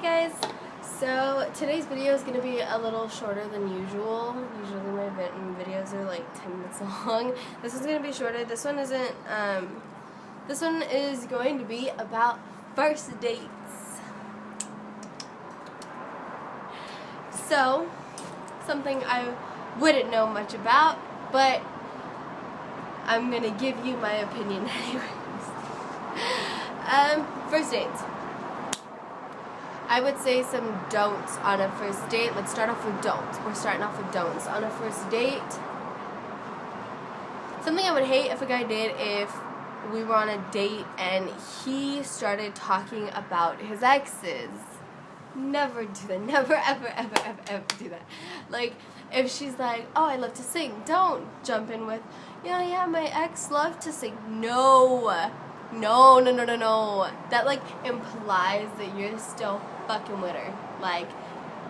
guys, so today's video is going to be a little shorter than usual. Usually my videos are like 10 minutes long. This one's going to be shorter. This one isn't, this one is going to be about first dates. So, something I wouldn't know much about, but I'm going to give you my opinion anyways. First dates. I would say some don'ts on a first date. Let's start off with don'ts. We're starting off with don'ts. On a first date, something I would hate if a guy did if we were on a date and he started talking about his exes. Never do that. Never, ever, ever, ever, ever do that. Like, if she's like, oh, I love to sing, don't jump in with, yeah, my ex loved to sing. No. No. That, like, implies that you're still fucking with her. Like,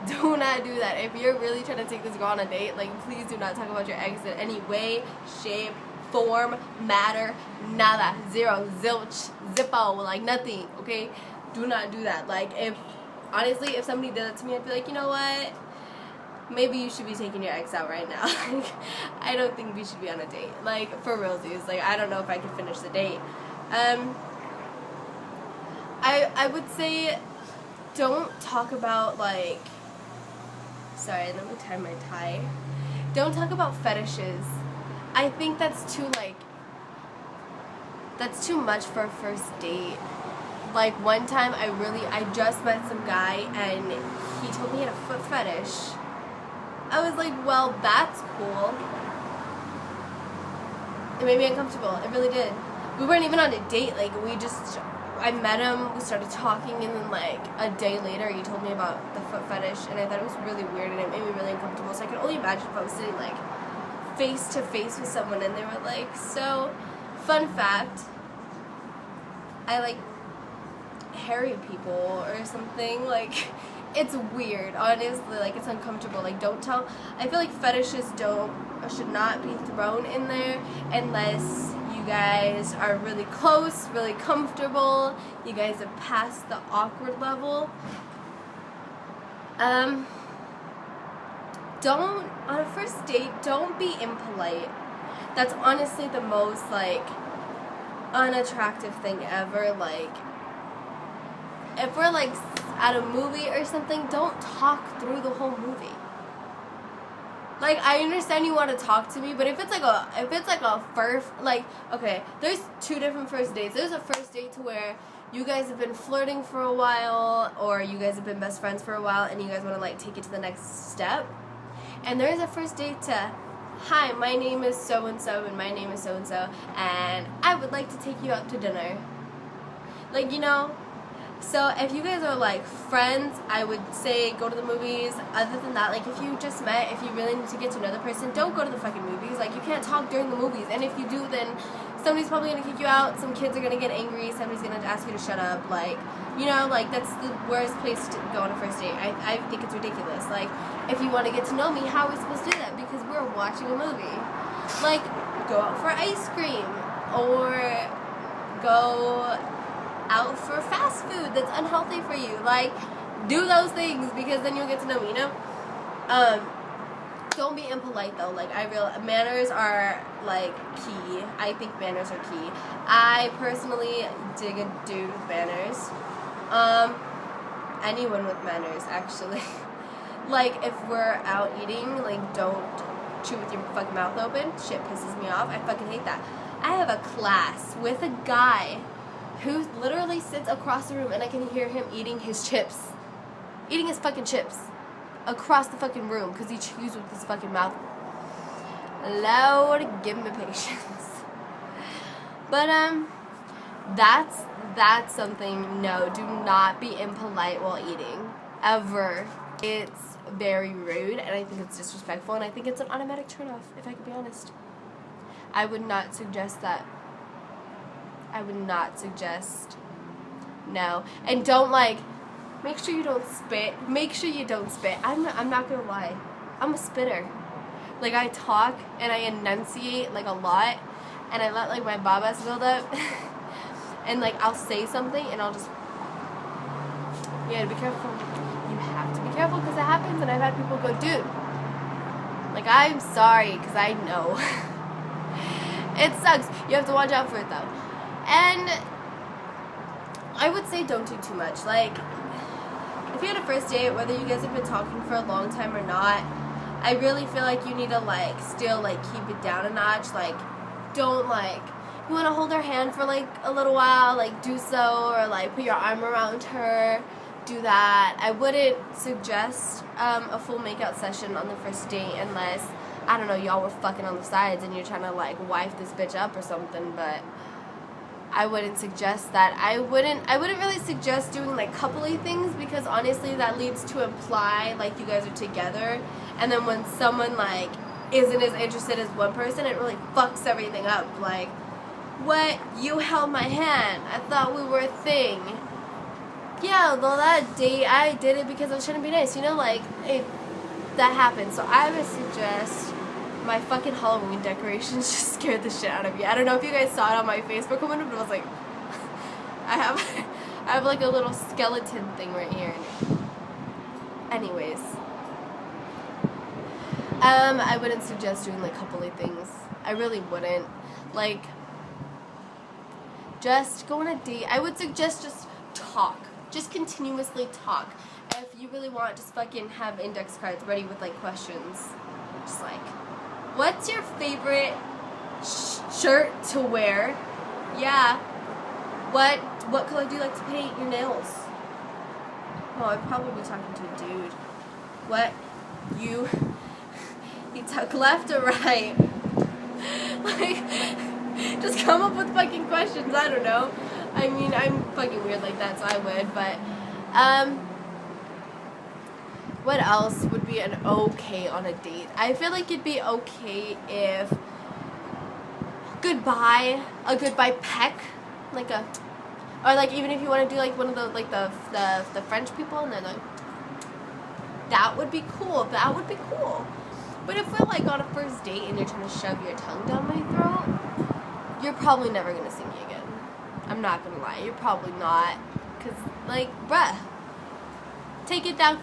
do not do that. If you're really trying to take this girl on a date, like, please do not talk about your ex in any way, shape, form, matter, nada, zero, zilch, zippo, like, nothing, okay? Do not do that. Like, honestly, if somebody did that to me, I'd be like, you know what? Maybe you should be taking your ex out right now. Like, I don't think we should be on a date. Like, for realsies. Like, I don't know if I could finish the date. I would say don't talk about, like, sorry, let me tie my tie. Don't talk about fetishes. I think that's too, like, that's too much for a first date. Like, one time I just met some guy and he told me he had a foot fetish. I was like, well, that's cool. It made me uncomfortable. It really did. We weren't even on a date. Like, I met him, we started talking, and then, like, a day later he told me about the foot fetish, and I thought it was really weird, and it made me really uncomfortable. So I could only imagine if I was sitting, like, face to face with someone, and they were like, so, fun fact, I like hairy people or something. Like, it's weird, honestly. Like, it's uncomfortable. Like, don't tell. I feel like fetishes should not be thrown in there unless you guys are really close, really comfortable, you guys have passed the awkward level. On a first date, don't be impolite. That's honestly the most, like, unattractive thing ever. Like, if we're, like, at a movie or something, don't talk through the whole movie. Like, I understand you want to talk to me, but if it's like a first, like, okay, there's two different first dates. There's a first date to where you guys have been flirting for a while, or you guys have been best friends for a while, and you guys want to, like, take it to the next step. And there's a first date to, hi, my name is so-and-so, and my name is so-and-so, and I would like to take you out to dinner. Like, you know. So if you guys are, like, friends, I would say go to the movies. Other than that, like, if you just met, if you really need to get to know the person, don't go to the fucking movies. Like, you can't talk during the movies. And if you do, then somebody's probably going to kick you out. Some kids are going to get angry. Somebody's going to ask you to shut up. Like, you know, like, that's the worst place to go on a first date. I think it's ridiculous. Like, if you want to get to know me, how are we supposed to do that? Because we're watching a movie. Like, go out for ice cream. Or go out for fast food that's unhealthy for you. Like, do those things, because then you'll get to know me, you know? Don't be impolite, though. Like, manners are, like, key. I think manners are key. I personally dig a dude with manners. Anyone with manners, actually. Like, if we're out eating, like, don't chew with your fucking mouth open. Shit pisses me off. I fucking hate that. I have a class with a guy who literally sits across the room and I can hear him eating his chips. Eating his fucking chips. Across the fucking room because he chews with his fucking mouth. Lord, give me patience. But, that's something, no, do not be impolite while eating. Ever. It's very rude and I think it's disrespectful and I think it's an automatic turn-off, if I could be honest. I would not suggest that. I would not suggest, no. And don't, like, make sure you don't spit. Make sure you don't spit. I'm not gonna lie. I'm a spitter. Like, I talk and I enunciate, like, a lot. And I let, like, my babas build up. And, like, I'll say something and I'll just You gotta be careful. You have to be careful because it happens, and I've had people go, dude, like, I'm sorry, because I know. It sucks. You have to watch out for it, though. And I would say don't do too much. Like, if you had a first date, whether you guys have been talking for a long time or not, I really feel like you need to, like, still, like, keep it down a notch. Like, don't, like, you want to hold her hand for, like, a little while, like, do so, or, like, put your arm around her, do that. I wouldn't suggest a full makeout session on the first date unless, I don't know, y'all were fucking on the sides and you're trying to, like, wife this bitch up or something, but I wouldn't suggest that. I wouldn't really suggest doing, like, coupley things, because honestly that leads to imply, like, you guys are together, and then when someone, like, isn't as interested as one person, it really fucks everything up. Like, what? You held my hand. I thought we were a thing. Yeah, well, that date, I did it because I was trying to be nice, you know, like, that happened. So I would suggest, my fucking Halloween decorations just scared the shit out of me. I don't know if you guys saw it on my Facebook comment, but I was like, I have like a little skeleton thing right here. Anyways, I wouldn't suggest doing, like, coupley things. I really wouldn't. Like, just go on a date. I would suggest just talk. Just continuously talk. If you really want, just fucking have index cards ready with, like, questions. Just like, what's your favorite shirt to wear? Yeah. What color do you like to paint your nails? Oh, I'd probably be talking to a dude. What? You talk left or right? Like, just come up with fucking questions. I don't know. I mean, I'm fucking weird like that, so I would, but, what else would be an okay on a date? I feel like it'd be okay if a goodbye peck, like a, or like even if you want to do like one of the, like the French people, and they're like, that would be cool, But if we're like on a first date and you're trying to shove your tongue down my throat, you're probably never gonna see me again. I'm not gonna lie, you're probably not, cause, like, bruh, take it down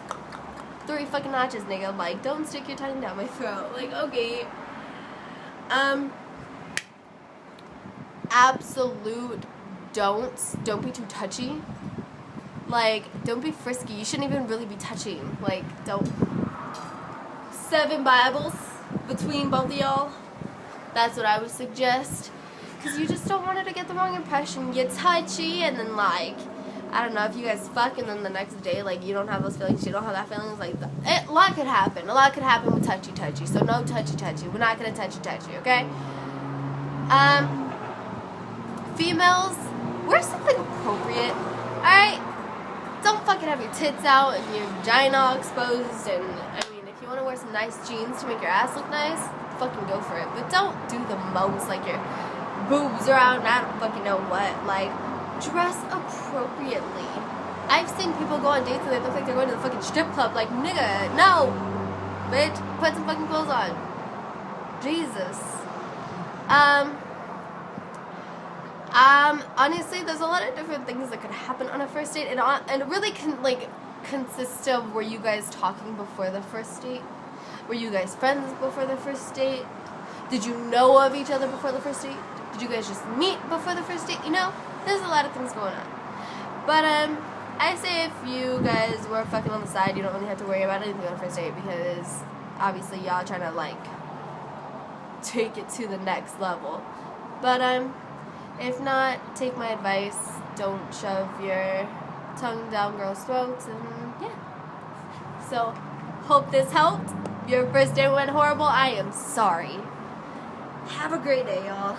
3 fucking notches, nigga. Like, don't stick your tongue down my throat. Like, okay. Absolute don't be too touchy. Like, don't be frisky. You shouldn't even really be touching. Like, don't. 7 Bibles between both of y'all. That's what I would suggest. Because you just don't want her to get the wrong impression. Get touchy, and then, like, I don't know, if you guys fuck and then the next day, like, you don't have those feelings, you don't have that feelings, like, a lot could happen. A lot could happen with touchy-touchy. So no touchy-touchy. We're not going to touchy-touchy, okay? Females, wear something appropriate, alright? Don't fucking have your tits out and your vagina all exposed, and, I mean, if you want to wear some nice jeans to make your ass look nice, fucking go for it. But don't do the most, like, your boobs are out and I don't fucking know what. Like, dress appropriately. I've seen people go on dates and they look like they're going to the fucking strip club. Like, nigga, no! Bitch, put some fucking clothes on. Jesus. Honestly, there's a lot of different things that could happen on a first date, and it really can, like, consist of, were you guys talking before the first date? Were you guys friends before the first date? Did you know of each other before the first date? Did you guys just meet before the first date? You know, there's a lot of things going on. But, I say if you guys were fucking on the side, you don't really have to worry about anything on the first date, because obviously y'all trying to, like, take it to the next level. But, if not, take my advice. Don't shove your tongue down girls' throats, and yeah. So, hope this helped. Your first date went horrible. I am sorry. Have a great day, y'all.